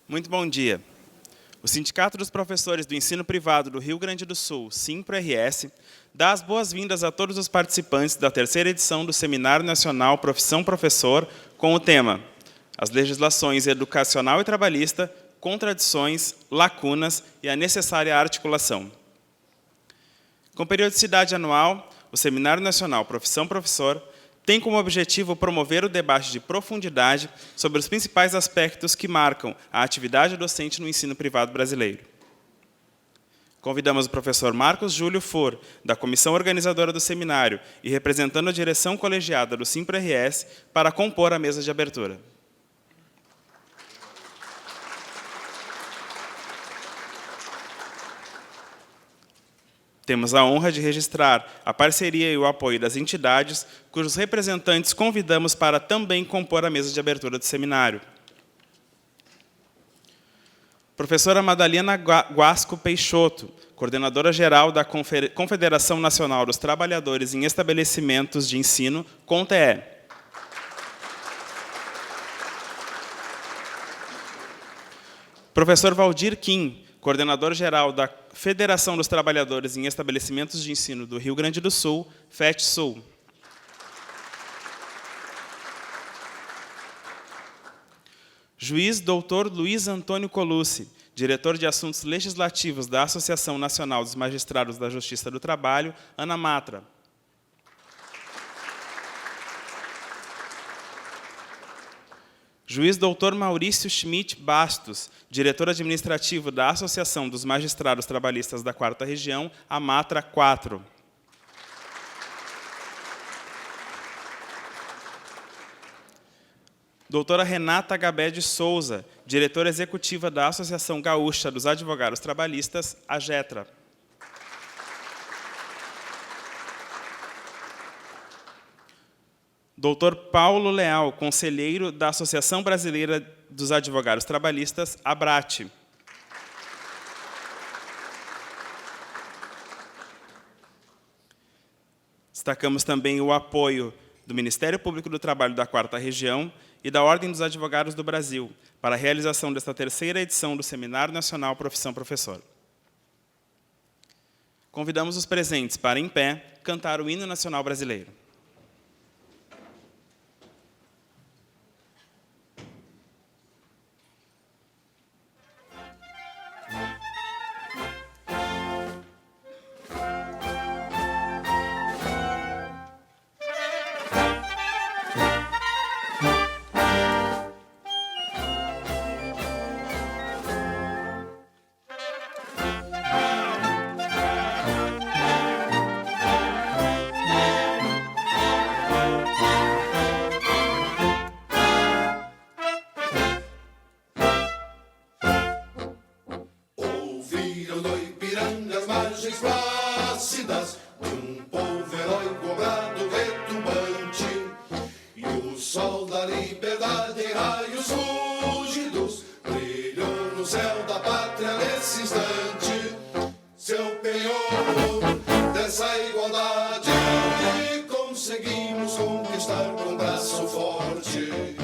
Muito bom dia. O Sindicato dos Professores do Ensino Privado do Rio Grande do Sul, SIMPRO-RS, dá as boas-vindas a todos os participantes da terceira edição do Seminário Nacional Profissão Professor, com o tema As legislações educacional e trabalhista, contradições, lacunas e a necessária articulação. Com periodicidade anual, o Seminário Nacional Profissão Professor tem como objetivo promover o debate de profundidade sobre os principais aspectos que marcam a atividade docente no ensino privado brasileiro. Convidamos o professor Marcos Júlio For, da comissão organizadora do seminário e representando a direção colegiada do SIMPRO-RS, para compor a mesa de abertura. Temos a honra de registrar a parceria e o apoio das entidades, cujos representantes convidamos para também compor a mesa de abertura do seminário. Professora Madalena Guasco Peixoto, coordenadora-geral da Confederação Nacional dos Trabalhadores em Estabelecimentos de Ensino, CONTEE. Professor Valdir Kim, coordenador-geral da Federação dos Trabalhadores em Estabelecimentos de Ensino do Rio Grande do Sul, FETSul. Juiz Dr. Luiz Antônio Colucci, diretor de Assuntos Legislativos da Associação Nacional dos Magistrados da Justiça do Trabalho, ANAMATRA. Juiz Dr. Maurício Schmidt Bastos, diretor administrativo da Associação dos Magistrados Trabalhistas da 4ª Região, AMATRA 4. Doutora Renata Gabé de Souza, diretora executiva da Associação Gaúcha dos Advogados Trabalhistas, AGETRA. Dr. Paulo Leal, conselheiro da Associação Brasileira dos Advogados Trabalhistas, ABRAT. Destacamos também o apoio do Ministério Público do Trabalho da 4ª Região e da Ordem dos Advogados do Brasil para a realização desta terceira edição do Seminário Nacional Profissão Professor. Convidamos os presentes para, em pé, cantar o hino nacional brasileiro. Plácidas de um povo heróico brado retumbante, e o sol da liberdade em raios fúlgidos brilhou no céu da pátria nesse instante. Seu penhor dessa igualdade conseguimos conquistar com braço forte.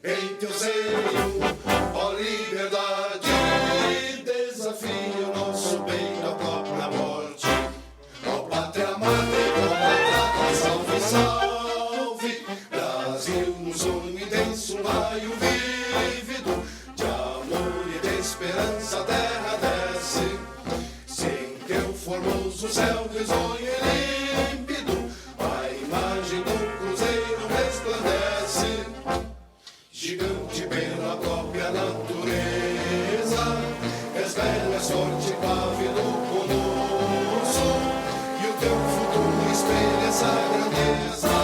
Em teu seio, ó liberdade, desafia o nosso peito à própria morte. Ó pátria mãe, ó salve, salve, Brasil, um sonho intenso, um raio vívido de amor e de esperança a terra desce. Sem teu formoso céu risonho e límpido, a imagem do cruzeiro resplandece. Gigante pela própria natureza, és velho, és forte, pávido, colosso, e o teu futuro espelha essa grandeza.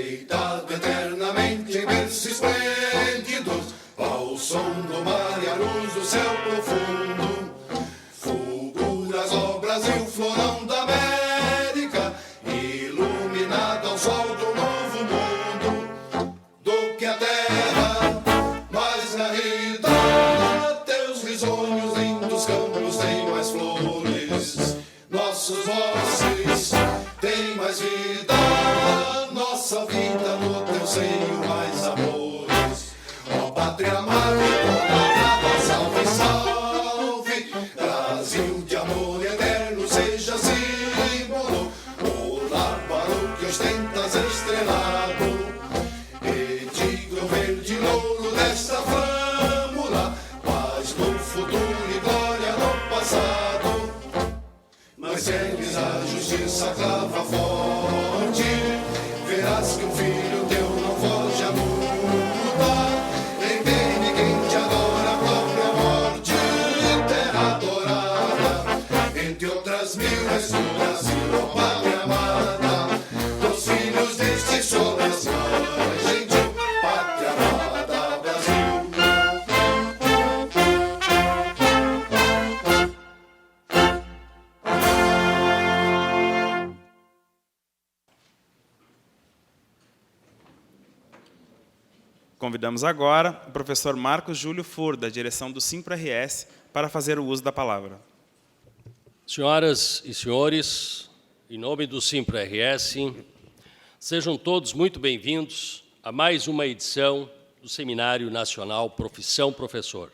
deitado eternamente em berço esplêndido, ao som do mar e a luz do céu profundo, fulguras ao Brasil, florão da América, iluminado ao sol do novo mundo, do que a terra mais garrida, teus risonhos lindos campos têm mais flores, nossos vozes têm mais vida, nossa vida no teu seio mais amores. Ó pátria amada, toda salve, salve, Brasil de amor eterno, seja símbolo, o lar para o que ostentas estrelado, e digo verde louro desta flâmula, paz no futuro e glória no passado. Mas segues a justiça clava forte, verás que um filho teu não foge à luta, entende quem te adora, a própria morte, terra adorada, entre outras mil és do Brasil, ó pátria amada, dos filhos deste sol és mais gentil, pátria amada, Brasil. Convidamos agora o professor Marcos Júlio Fur, da direção do Simpro-RS, para fazer o uso da palavra. Senhoras e senhores, em nome do Simpro-RS, sejam todos muito bem-vindos a mais uma edição do Seminário Nacional Profissão Professor.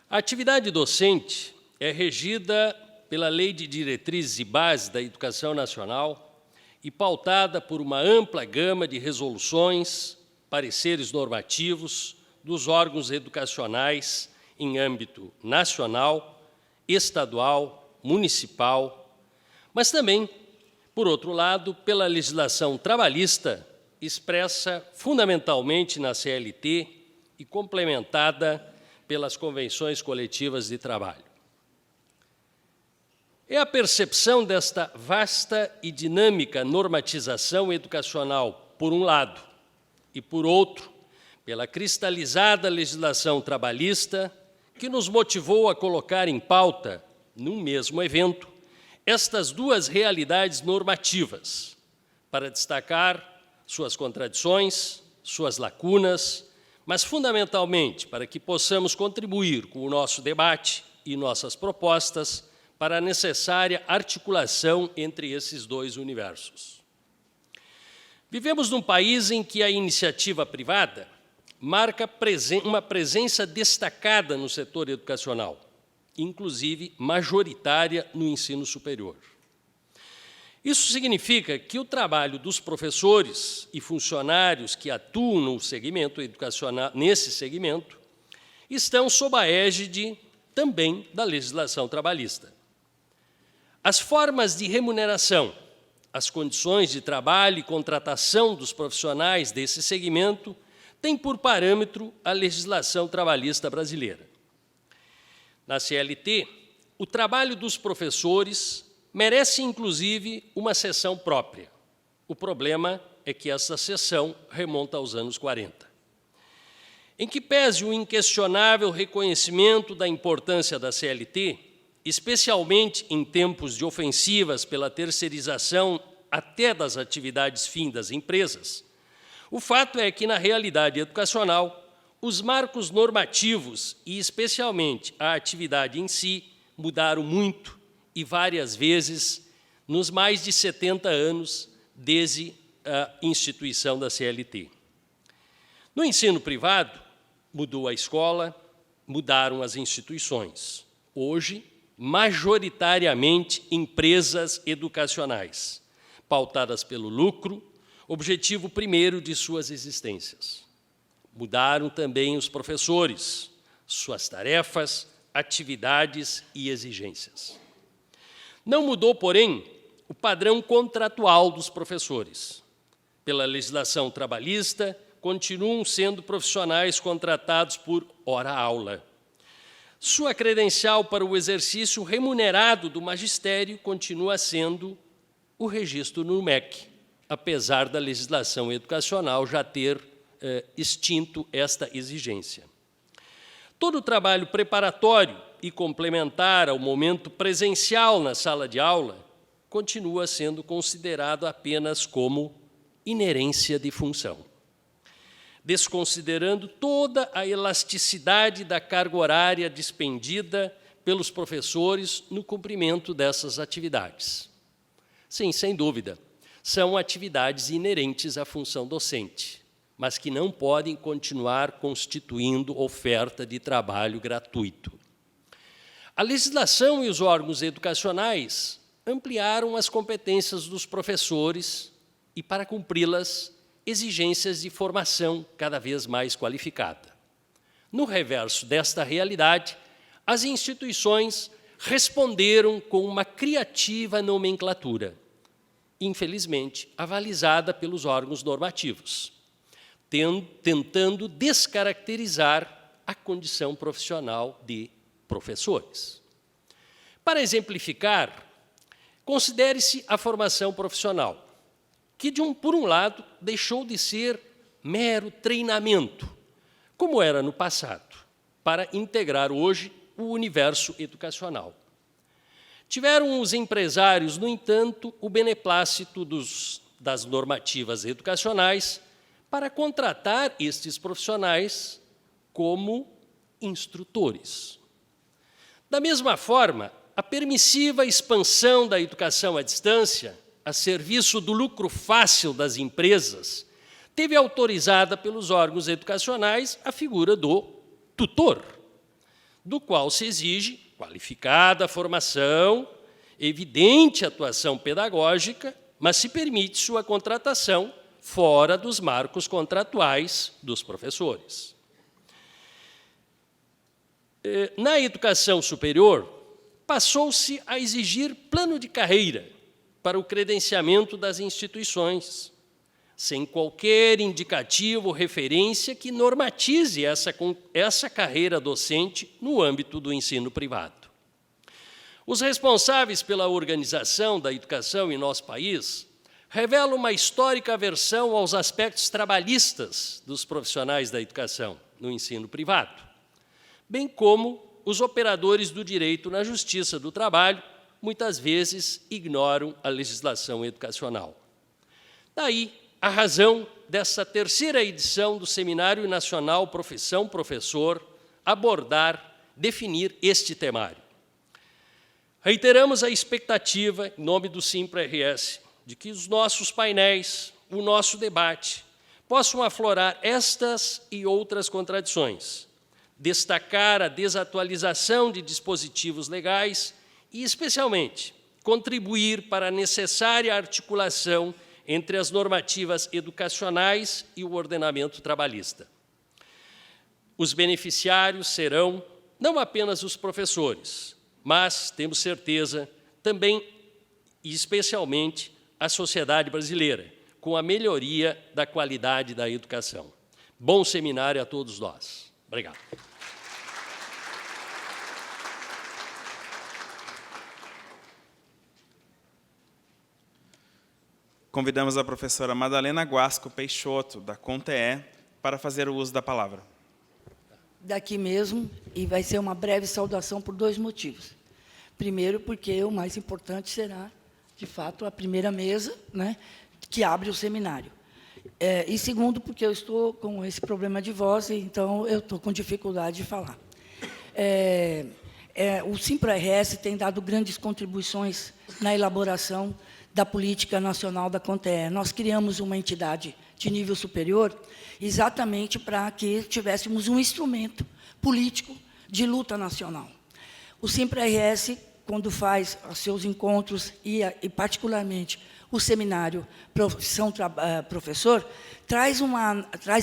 A atividade docente é regida pela Lei de Diretrizes e Bases da Educação Nacional e pautada por uma ampla gama de resoluções, pareceres normativos dos órgãos educacionais em âmbito nacional, estadual, municipal, mas também, por outro lado, pela legislação trabalhista, expressa fundamentalmente na CLT e complementada pelas convenções coletivas de trabalho. É a percepção desta vasta e dinâmica normatização educacional, por um lado, e, por outro, pela cristalizada legislação trabalhista, que nos motivou a colocar em pauta, num mesmo evento, estas duas realidades normativas, para destacar suas contradições, suas lacunas, mas, fundamentalmente, para que possamos contribuir com o nosso debate e nossas propostas para a necessária articulação entre esses dois universos. Vivemos num país em que a iniciativa privada marca uma presença destacada no setor educacional, inclusive majoritária no ensino superior. Isso significa que o trabalho dos professores e funcionários que atuam no segmento educacional, nesse segmento, estão sob a égide também da legislação trabalhista. As formas de remuneração, as condições de trabalho e contratação dos profissionais desse segmento têm por parâmetro a legislação trabalhista brasileira. Na CLT, o trabalho dos professores merece, inclusive, uma seção própria. O problema é que essa seção remonta aos anos 40. Em que pese o inquestionável reconhecimento da importância da CLT, especialmente em tempos de ofensivas pela terceirização até das atividades fim das empresas, o fato é que, na realidade educacional, os marcos normativos e, especialmente, a atividade em si, mudaram muito e várias vezes nos mais de 70 anos desde a instituição da CLT. No ensino privado, mudou a escola, mudaram as instituições. Hoje, majoritariamente empresas educacionais, pautadas pelo lucro, objetivo primeiro de suas existências. Mudaram também os professores, suas tarefas, atividades e exigências. Não mudou, porém, o padrão contratual dos professores. Pela legislação trabalhista, continuam sendo profissionais contratados por hora-aula. Sua credencial para o exercício remunerado do magistério continua sendo o registro no MEC, apesar da legislação educacional já ter extinto esta exigência. Todo o trabalho preparatório e complementar ao momento presencial na sala de aula continua sendo considerado apenas como inerência de função, desconsiderando toda a elasticidade da carga horária despendida pelos professores no cumprimento dessas atividades. Sim, sem dúvida, são atividades inerentes à função docente, mas que não podem continuar constituindo oferta de trabalho gratuito. A legislação e os órgãos educacionais ampliaram as competências dos professores e, para cumpri-las, exigências de formação cada vez mais qualificada. No reverso desta realidade, as instituições responderam com uma criativa nomenclatura, infelizmente avalizada pelos órgãos normativos, tentando descaracterizar a condição profissional de professores. Para exemplificar, considere-se a formação profissional, que, por um lado, deixou de ser mero treinamento, como era no passado, para integrar hoje o universo educacional. Tiveram os empresários, no entanto, o beneplácito das normativas educacionais para contratar estes profissionais como instrutores. Da mesma forma, a permissiva expansão da educação à distância, a serviço do lucro fácil das empresas, teve autorizada pelos órgãos educacionais a figura do tutor, do qual se exige qualificada formação, evidente atuação pedagógica, mas se permite sua contratação fora dos marcos contratuais dos professores. Na educação superior, passou-se a exigir plano de carreira para o credenciamento das instituições, sem qualquer indicativo ou referência que normatize essa carreira docente no âmbito do ensino privado. Os responsáveis pela organização da educação em nosso país revelam uma histórica aversão aos aspectos trabalhistas dos profissionais da educação no ensino privado, bem como os operadores do direito na Justiça do Trabalho muitas vezes ignoram a legislação educacional. Daí a razão dessa terceira edição do Seminário Nacional Profissão-Professor definir este temário. Reiteramos a expectativa, em nome do Simpra-RS, de que os nossos painéis, o nosso debate, possam aflorar estas e outras contradições, destacar a desatualização de dispositivos legais e, especialmente, contribuir para a necessária articulação entre as normativas educacionais e o ordenamento trabalhista. Os beneficiários serão não apenas os professores, mas, temos certeza, também e especialmente a sociedade brasileira, com a melhoria da qualidade da educação. Bom seminário a todos nós. Obrigado. Convidamos a professora Madalena Guasco Peixoto, da CONTE, para fazer o uso da palavra. Daqui mesmo, e vai ser uma breve saudação por dois motivos. Primeiro, porque o mais importante será, de fato, a primeira mesa, né, que abre o seminário. E segundo, porque eu estou com esse problema de voz, então eu estou com dificuldade de falar. O Simpra-RS tem dado grandes contribuições na elaboração da política nacional da CONTE. Nós criamos uma entidade de nível superior exatamente para que tivéssemos um instrumento político de luta nacional. O Simpra-RS, quando faz os seus encontros e particularmente o seminário Profissão Professor, traz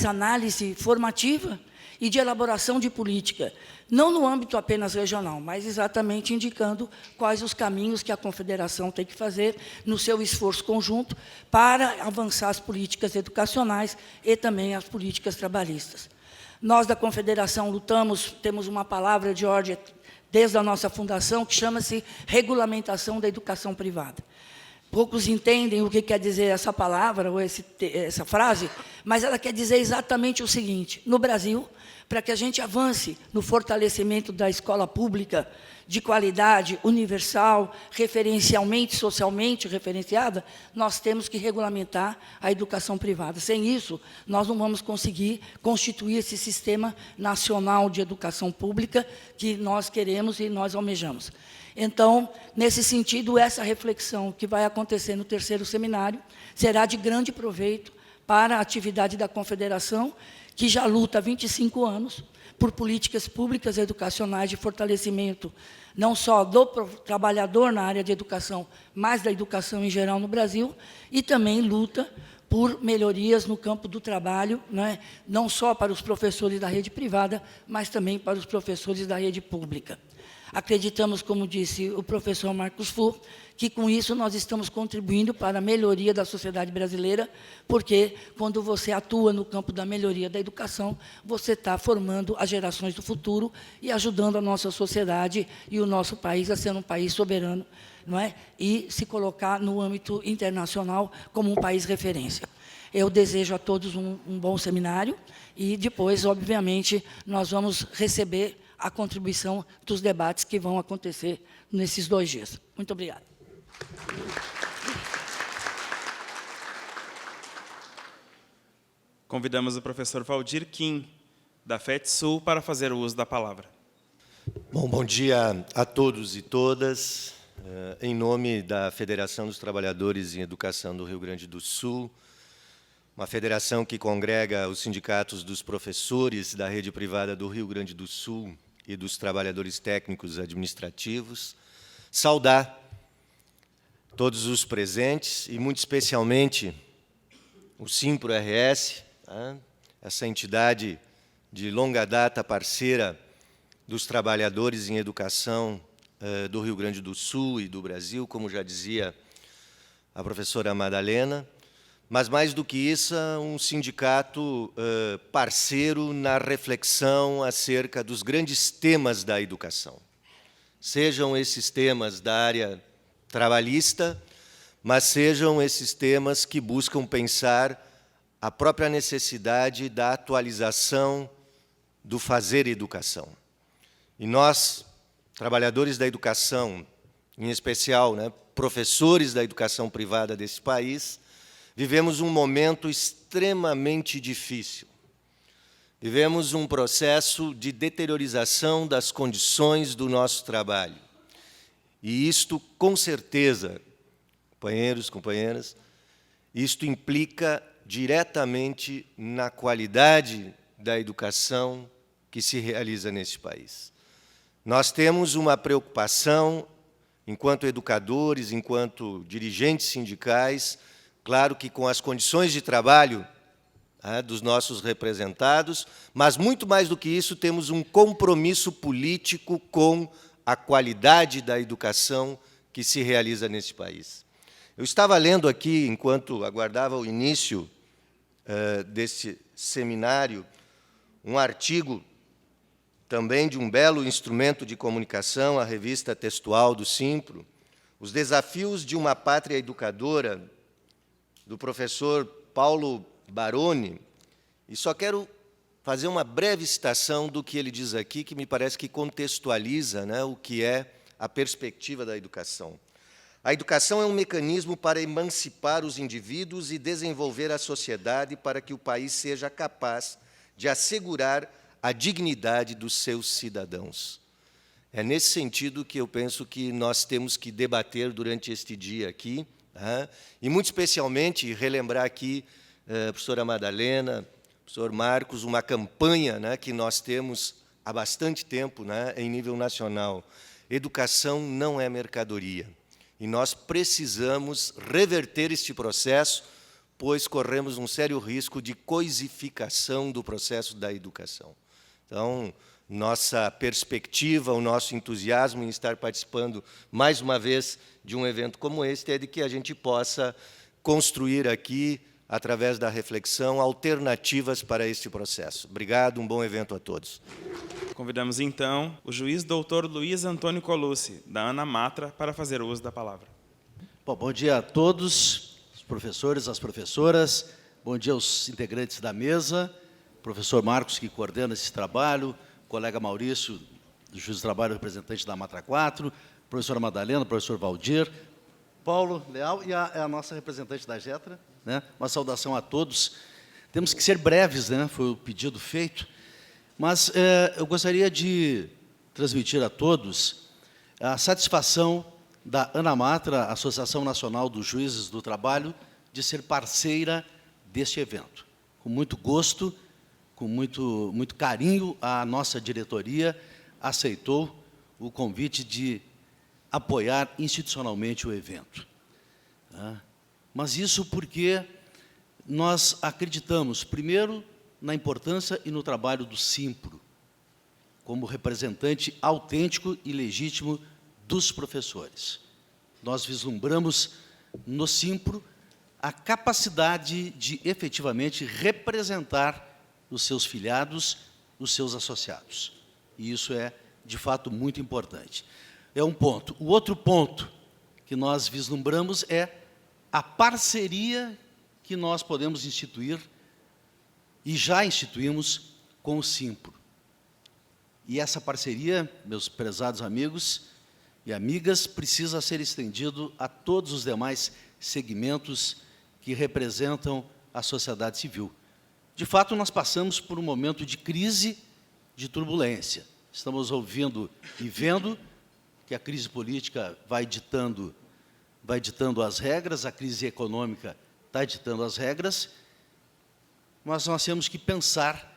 análise formativa e de elaboração de política, não no âmbito apenas regional, mas exatamente indicando quais os caminhos que a Confederação tem que fazer no seu esforço conjunto para avançar as políticas educacionais e também as políticas trabalhistas. Nós, da Confederação, lutamos, temos uma palavra de ordem desde a nossa fundação, que chama-se regulamentação da educação privada. poucos entendem o que quer dizer essa palavra ou essa frase, mas ela quer dizer exatamente o seguinte: no Brasil, para que a gente avance no fortalecimento da escola pública de qualidade, universal, referencialmente, socialmente referenciada, nós temos que regulamentar a educação privada. Sem isso, nós não vamos conseguir constituir esse sistema nacional de educação pública que nós queremos e nós almejamos. Então, nesse sentido, essa reflexão que vai acontecer no terceiro seminário será de grande proveito para a atividade da Confederação, que já luta há 25 anos por políticas públicas educacionais de fortalecimento, não só do trabalhador na área de educação, mas da educação em geral no Brasil, e também luta por melhorias no campo do trabalho, né, não só para os professores da rede privada, mas também para os professores da rede pública. Acreditamos, como disse o professor Marcos Fu, que com isso nós estamos contribuindo para a melhoria da sociedade brasileira, porque quando você atua no campo da melhoria da educação, você está formando as gerações do futuro e ajudando a nossa sociedade e o nosso país a ser um país soberano, não é? E se colocar no âmbito internacional como um país referência. Eu desejo a todos um bom seminário e depois, obviamente, nós vamos receber a contribuição dos debates que vão acontecer nesses 2 dias. Muito obrigada. Convidamos o professor Valdir Kim, da FETSul, para fazer o uso da palavra. Bom dia a todos e todas. Em nome da Federação dos Trabalhadores em Educação do Rio Grande do Sul, uma federação que congrega os sindicatos dos professores da rede privada do Rio Grande do Sul e dos trabalhadores técnicos administrativos, saudar todos os presentes e, muito especialmente, o Simpro-RS, essa entidade de longa data parceira dos trabalhadores em educação do Rio Grande do Sul e do Brasil, como já dizia a professora Madalena, mas, mais do que isso, um sindicato parceiro na reflexão acerca dos grandes temas da educação. Sejam esses temas da área trabalhista, mas sejam esses temas que buscam pensar a própria necessidade da atualização do fazer educação. E nós, trabalhadores da educação, em especial, né, professores da educação privada desse país, vivemos um momento extremamente difícil. Vivemos um processo de deteriorização das condições do nosso trabalho. E isto, com certeza, companheiros, companheiras, isto implica diretamente na qualidade da educação que se realiza nesse país. Nós temos uma preocupação, enquanto educadores, enquanto dirigentes sindicais, claro que com as condições de trabalho dos nossos representados, mas, muito mais do que isso, temos um compromisso político com a qualidade da educação que se realiza nesse país. Eu estava lendo aqui, enquanto aguardava o início desse seminário, um artigo também de um belo instrumento de comunicação, a revista textual do Simpro, Os Desafios de uma Pátria Educadora, do professor Paulo Baroni, e só quero fazer uma breve citação do que ele diz aqui, que me parece que contextualiza, né, o que é a perspectiva da educação. A educação é um mecanismo para emancipar os indivíduos e desenvolver a sociedade para que o país seja capaz de assegurar a dignidade dos seus cidadãos. É nesse sentido que eu penso que nós temos que debater durante este dia aqui, e, muito especialmente, relembrar aqui, professora Madalena, professor Marcos, uma campanha, né, que nós temos há bastante tempo, né, em nível nacional. Educação não é mercadoria. E nós precisamos reverter este processo, pois corremos um sério risco de coisificação do processo da educação. Então, nossa perspectiva, o nosso entusiasmo em estar participando, mais uma vez, de um evento como este, é de que a gente possa construir aqui, através da reflexão, alternativas para este processo. Obrigado, um bom evento a todos. Convidamos, então, o juiz doutor Luiz Antônio Colucci, da ANA Matra, para fazer uso da palavra. Bom dia a todos, os professores, as professoras, bom dia aos integrantes da mesa, professor Marcos, que coordena esse trabalho, colega Maurício, do Juiz do Trabalho, representante da Matra 4, professora Madalena, professor Valdir, Paulo Leal e a nossa representante da Getra, né? Uma saudação a todos. Temos que ser breves, né? Foi o pedido feito, mas eu gostaria de transmitir a todos a satisfação da ANAMATRA, Associação Nacional dos Juízes do Trabalho, de ser parceira deste evento. Com muito gosto, com muito carinho, a nossa diretoria aceitou o convite de apoiar institucionalmente o evento. Mas isso porque nós acreditamos, primeiro, na importância e no trabalho do Simpro, como representante autêntico e legítimo dos professores. Nós vislumbramos no Simpro a capacidade de efetivamente representar os seus filiados, os seus associados. E isso é, de fato, muito importante. É um ponto. O outro ponto que nós vislumbramos é a parceria que nós podemos instituir e já instituímos com o Simpro. E essa parceria, meus prezados amigos e amigas, precisa ser estendido a todos os demais segmentos que representam a sociedade civil. De fato, nós passamos por um momento de crise, de turbulência. Estamos ouvindo e vendo que a crise política vai ditando as regras, a crise econômica está ditando as regras, mas nós temos que pensar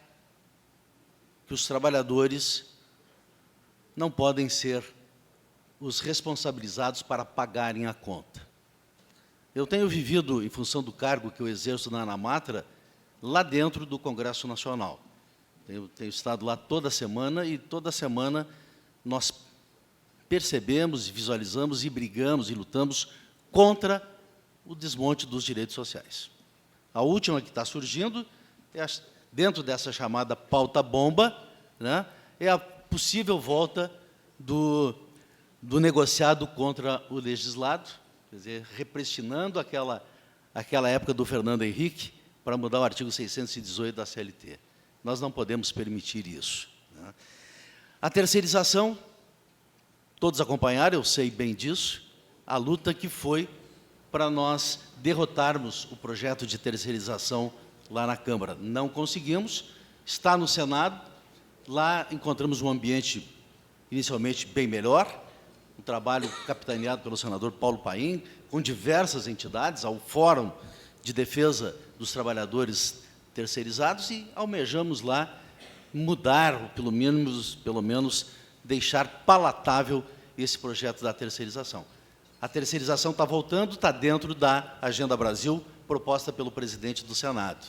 que os trabalhadores não podem ser os responsabilizados para pagarem a conta. Eu tenho vivido, em função do cargo que eu exerço na ANAMATRA, lá dentro do Congresso Nacional. Tenho estado lá toda semana e toda semana nós percebemos, visualizamos e brigamos e lutamos contra o desmonte dos direitos sociais. A última que está surgindo, dentro dessa chamada pauta-bomba, né, é a possível volta do negociado contra o legislado, quer dizer, represtinando aquela época do Fernando Henrique para mudar o artigo 618 da CLT. Nós não podemos permitir isso, né? A terceirização, todos acompanharam, eu sei bem disso, a luta que foi para nós derrotarmos o projeto de terceirização lá na Câmara. Não conseguimos, está no Senado, lá encontramos um ambiente inicialmente bem melhor, um trabalho capitaneado pelo senador Paulo Paim, com diversas entidades, ao Fórum de Defesa dos Trabalhadores Terceirizados, e almejamos lá mudar, ou pelo menos deixar palatável esse projeto da terceirização. A terceirização está voltando, está dentro da Agenda Brasil, proposta pelo presidente do Senado.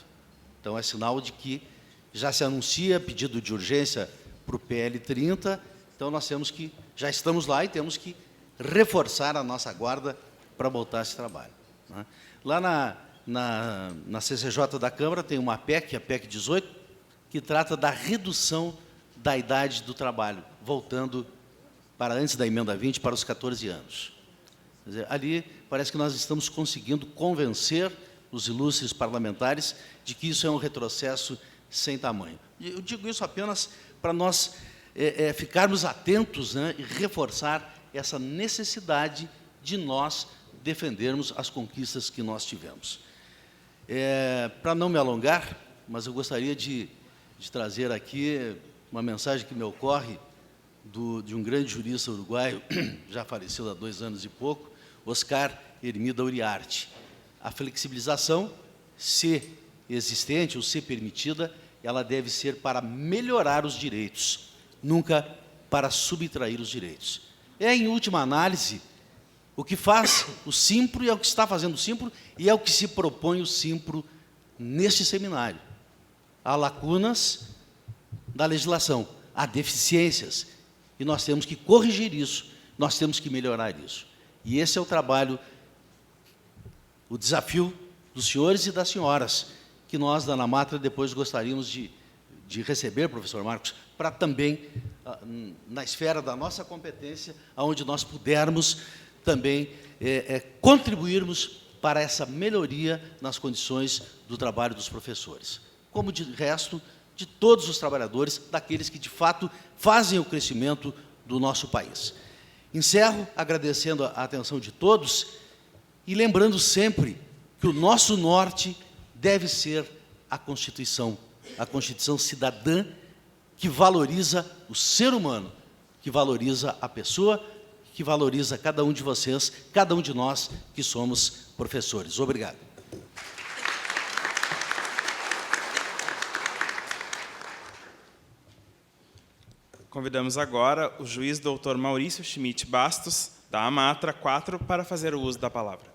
Então, é sinal de que já se anuncia pedido de urgência para o PL 30, então nós já estamos lá e temos que reforçar a nossa guarda para voltar a esse trabalho, né? Lá na CCJ da Câmara tem uma PEC, a PEC 18, que trata da redução da idade do trabalho, voltando para antes da emenda 20, para os 14 anos. Quer dizer, ali parece que nós estamos conseguindo convencer os ilustres parlamentares de que isso é um retrocesso sem tamanho. Eu digo isso apenas para nós ficarmos atentos, né, e reforçar essa necessidade de nós defendermos as conquistas que nós tivemos. Para não me alongar, mas eu gostaria de trazer aqui uma mensagem que me ocorre de um grande jurista uruguaio, já falecido há 2 anos e pouco, Oscar Hermida Uriarte. A flexibilização, se existente ou se permitida, ela deve ser para melhorar os direitos, nunca para subtrair os direitos. Em última análise, o que faz o Simpro e é o que está fazendo o Simpro e é o que se propõe o Simpro neste seminário. Há lacunas da legislação, há deficiências, e nós temos que corrigir isso, nós temos que melhorar isso. E esse é o trabalho, o desafio dos senhores e das senhoras, que nós, da ANAMATRA, depois gostaríamos de receber, professor Marcos, para também, na esfera da nossa competência, onde nós pudermos também contribuirmos para essa melhoria nas condições do trabalho dos professores, como de resto de todos os trabalhadores, daqueles que, de fato, fazem o crescimento do nosso país. Encerro agradecendo a atenção de todos e lembrando sempre que o nosso norte deve ser a Constituição cidadã, que valoriza o ser humano, que valoriza a pessoa, que valoriza cada um de vocês, cada um de nós que somos professores. Obrigado. Convidamos agora o juiz doutor Maurício Schmidt Bastos, da Amatra 4, para fazer o uso da palavra.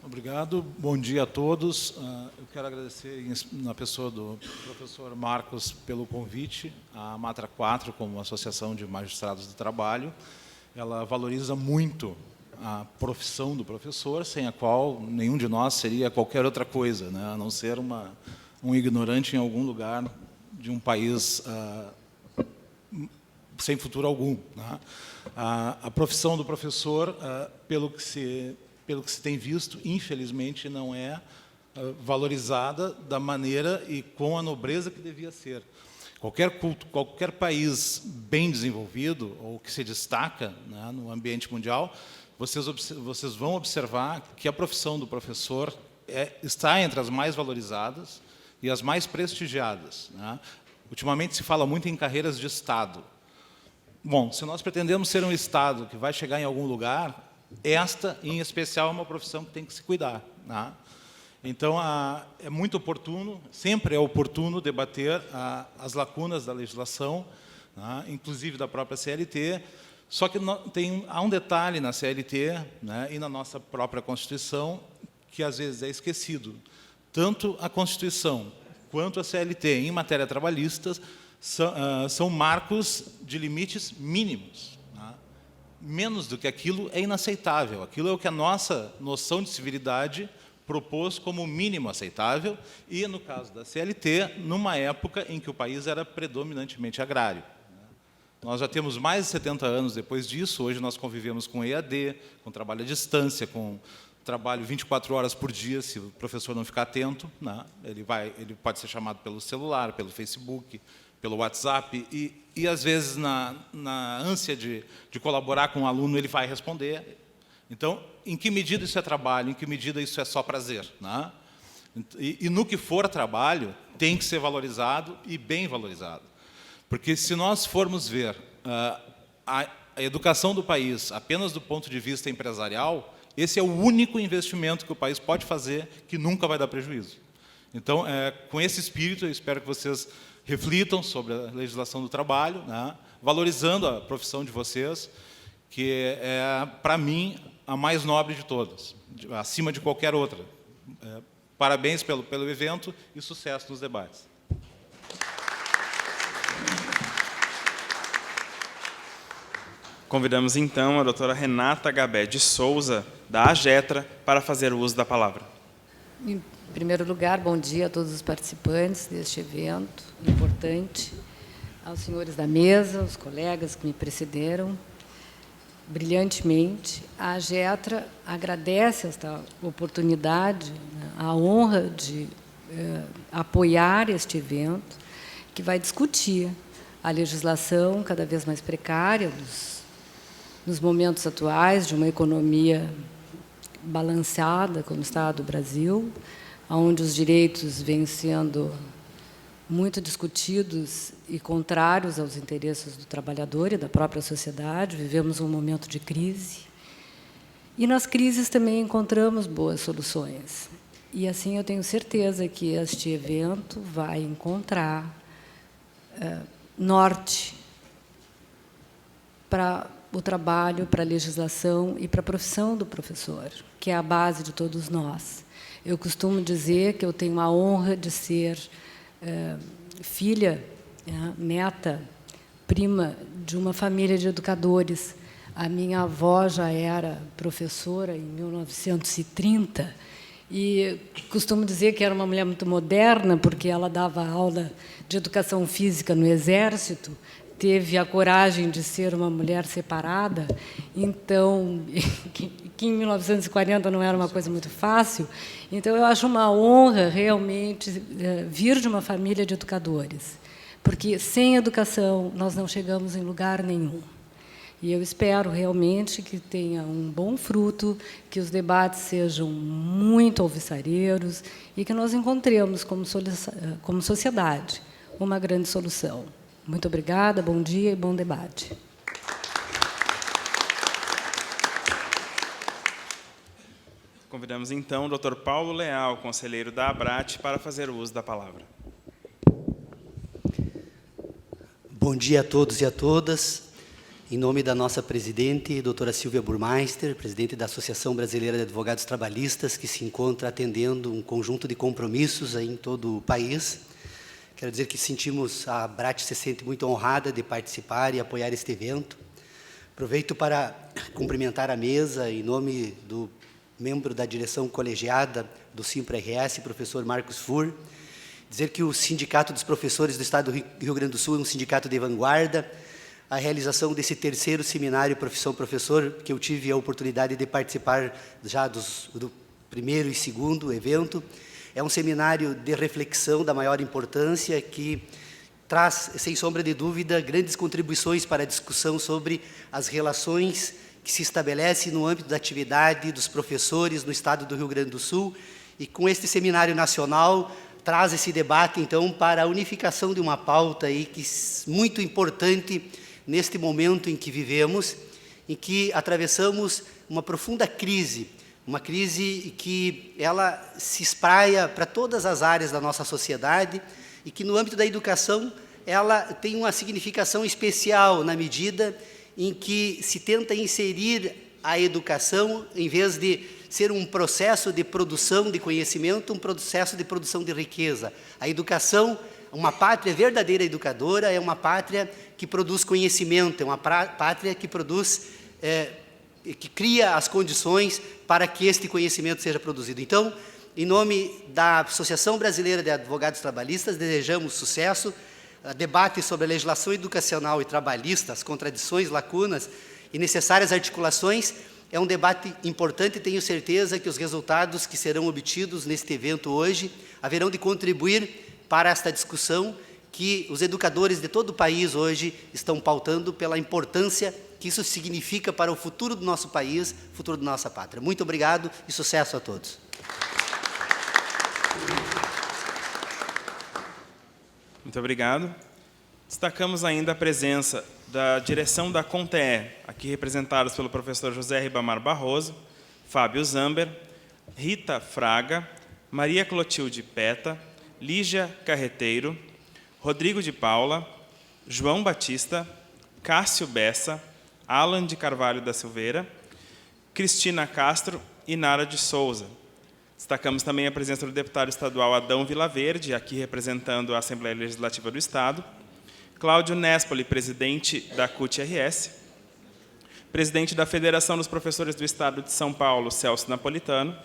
Obrigado. Bom dia a todos. Eu quero agradecer, na pessoa do professor Marcos, pelo convite. A Amatra 4, como Associação de Magistrados do Trabalho, ela valoriza muito a profissão do professor, sem a qual nenhum de nós seria qualquer outra coisa, né? A não ser um ignorante em algum lugar de um país sem futuro algum, né? A profissão do professor, pelo que se tem visto, infelizmente, não é valorizada da maneira e com a nobreza que devia ser. Qualquer país bem desenvolvido, ou que se destaca, né, no ambiente mundial, vocês vão observar que a profissão do professor está entre as mais valorizadas e as mais prestigiadas, né? Ultimamente se fala muito em carreiras de Estado. Bom, se nós pretendemos ser um Estado que vai chegar em algum lugar, esta, em especial, é uma profissão que tem que se cuidar, né? Então, é muito oportuno, sempre é oportuno debater as lacunas da legislação, né, inclusive da própria CLT, só que há um detalhe na CLT, né, e na nossa própria Constituição que, às vezes, é esquecido. Tanto a Constituição quanto a CLT, em matéria trabalhista, são marcos de limites mínimos, né? Menos do que aquilo é inaceitável. Aquilo é o que a nossa noção de civilidade propôs como mínimo aceitável, e, no caso da CLT, numa época em que o país era predominantemente agrário. Nós já temos mais de 70 anos depois disso, hoje nós convivemos com EAD, com trabalho à distância, com trabalho 24 horas por dia, se o professor não ficar atento, né? Ele pode ser chamado pelo celular, pelo Facebook, pelo WhatsApp, e às vezes, na ânsia de colaborar com o aluno, ele vai responder. Então, em que medida isso é trabalho, em que medida isso é só prazer, né? E no que for trabalho, tem que ser valorizado e bem valorizado. Porque se nós formos ver a educação do país apenas do ponto de vista empresarial, esse é o único investimento que o país pode fazer que nunca vai dar prejuízo. Então, com esse espírito, eu espero que vocês reflitam sobre a legislação do trabalho, né, valorizando a profissão de vocês, que é, para mim, a mais nobre de todas, acima de qualquer outra. Parabéns pelo evento e sucesso nos debates. Convidamos, então, a doutora Renata Gabé de Souza, da AGETRA, para fazer o uso da palavra. Em primeiro lugar, bom dia a todos os participantes deste evento importante, aos senhores da mesa, aos colegas que me precederam brilhantemente. A AGETRA agradece esta oportunidade, a honra de apoiar este evento, que vai discutir a legislação cada vez mais precária nos momentos atuais de uma economia balanceada, como está do Brasil, onde os direitos vêm sendo muito discutidos e contrários aos interesses do trabalhador e da própria sociedade. Vivemos um momento de crise. E nas crises também encontramos boas soluções. E, assim, eu tenho certeza que este evento vai encontrar norte para o trabalho, para a legislação e para a profissão do professor, que é a base de todos nós. Eu costumo dizer que eu tenho a honra de ser filha, neta, prima de uma família de educadores. A minha avó já era professora em 1930 e costumo dizer que era uma mulher muito moderna, porque ela dava aula de educação física no Exército, teve a coragem de ser uma mulher separada, então, que em 1940 não era uma coisa muito fácil. Então, eu acho uma honra, realmente, vir de uma família de educadores, porque, sem educação, nós não chegamos em lugar nenhum. E eu espero, realmente, que tenha um bom fruto, que os debates sejam muito alvissareiros e que nós encontremos, como sociedade, uma grande solução. Muito obrigada, bom dia e bom debate. Convidamos, então, o Dr. Paulo Leal, conselheiro da ABRAT, para fazer o uso da palavra. Bom dia a todos e a todas. Em nome da nossa presidente, doutora Silvia Burmeister, presidente da Associação Brasileira de Advogados Trabalhistas, que se encontra atendendo um conjunto de compromissos aí em todo o país, quero dizer que a ABRAT se sente muito honrada de participar e apoiar este evento. Aproveito para cumprimentar a mesa, em nome do membro da direção colegiada do Simpro-RS, professor Marcos Fur, dizer que o Sindicato dos Professores do Estado do Rio Grande do Sul é um sindicato de vanguarda. A realização desse terceiro seminário Profissão Professor, que eu tive a oportunidade de participar já do primeiro e segundo evento, é um seminário de reflexão da maior importância que traz, sem sombra de dúvida, grandes contribuições para a discussão sobre as relações que se estabelecem no âmbito da atividade dos professores no Estado do Rio Grande do Sul. E com este seminário nacional, traz esse debate, então, para a unificação de uma pauta aí que é muito importante neste momento em que vivemos, em que atravessamos uma profunda crise, uma crise que ela se espraia para todas as áreas da nossa sociedade e que, no âmbito da educação, ela tem uma significação especial na medida em que se tenta inserir a educação, em vez de ser um processo de produção de conhecimento, um processo de produção de riqueza. A educação, uma pátria verdadeira educadora, é uma pátria que produz conhecimento, é uma pátria que produz, que cria as condições para que este conhecimento seja produzido. Então, em nome da Associação Brasileira de Advogados Trabalhistas, desejamos sucesso, debate sobre a legislação educacional e trabalhista, as contradições, lacunas e necessárias articulações. É um debate importante e tenho certeza que os resultados que serão obtidos neste evento hoje haverão de contribuir para esta discussão que os educadores de todo o país hoje estão pautando pela importância que isso significa para o futuro do nosso país, futuro da nossa pátria. Muito obrigado e sucesso a todos. Muito obrigado. Destacamos ainda a presença da direção da CONTEE, aqui representados pelo professor José Ribamar Barroso, Fábio Zamber, Rita Fraga, Maria Clotilde Peta, Lígia Carreteiro, Rodrigo de Paula, João Batista, Cássio Bessa, Alan de Carvalho da Silveira, Cristina Castro e Nara de Souza. Destacamos também a presença do deputado estadual Adão Vilaverde, aqui representando a Assembleia Legislativa do Estado, Cláudio Nespoli, presidente da CUT-RS, presidente da Federação dos Professores do Estado de São Paulo, Celso Napolitano,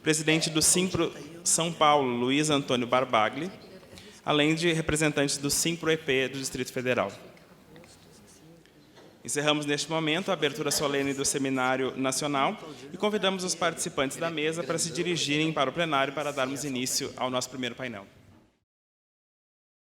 presidente do Simpro São Paulo, Luiz Antônio Barbagli, além de representantes do Simpro-EP do Distrito Federal. Encerramos neste momento a abertura solene do Seminário Nacional e convidamos os participantes da mesa para se dirigirem para o plenário para darmos início ao nosso primeiro painel.